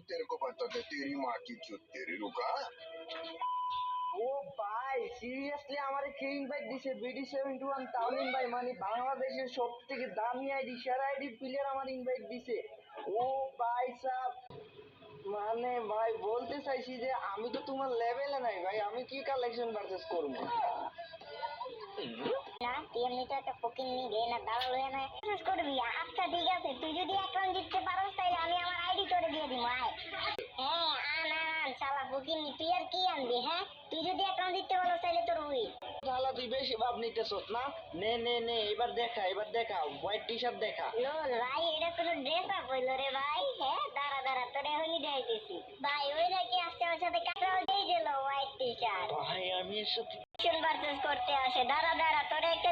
तेरे को बताते तेरी माँ की चुत तेरी रुका। ও ভাই সিরিয়াসলি আমারে কে ইনভাইট দিছে BD71 তাওলিন ভাই মানে বাংলাদেশের সবথেকে দামি আইডি সেরা আইডি প্লেয়ার আমার ইনভাইট দিছে। ও ভাই সাব মানে ভাই বলতে চাইছি যে আমি তো তোমার লেভেলে নাই ভাই, আমি কি কালেকশন পারচেজ করবো? না তুই এমনিতে একটা ফকির নি গে না দাঁড়াল হয়ে না শেষ করবি। আচ্ছা ঠিক আছে, তুই যদি এক রাউন্ড জিততে পারোস তাহলে আমি আমার আইডি তোরে দিয়ে দিব। আয় হ্যাঁ আন আন আন শালা ফকির নি, তুই আর কি আনবি? হ্যাঁ তুই যদি এক রাউন্ড জিততে পারোস তাহলে তোর উই। শালা তুই বেশি ভাব নিতেছস না? নে নে নে এবার দেখা হোয়াইট টি শার্ট দেখা। লোল ভাই এটা কোনো ড্রেস আপ হইলো রে ভাই? হ্যাঁ দাঁড়া দাঁড়া তোরে এখনই দেখাইতেছি। ভাই ওই নাকি আসছে আমার সাথে কাটাও দিয়ে দিল হোয়াইট টি শার্ট। ভাই আমি এর সাথে পারচেজ করতে আসে। দাঁড়া দাঁড়া তোরে একটা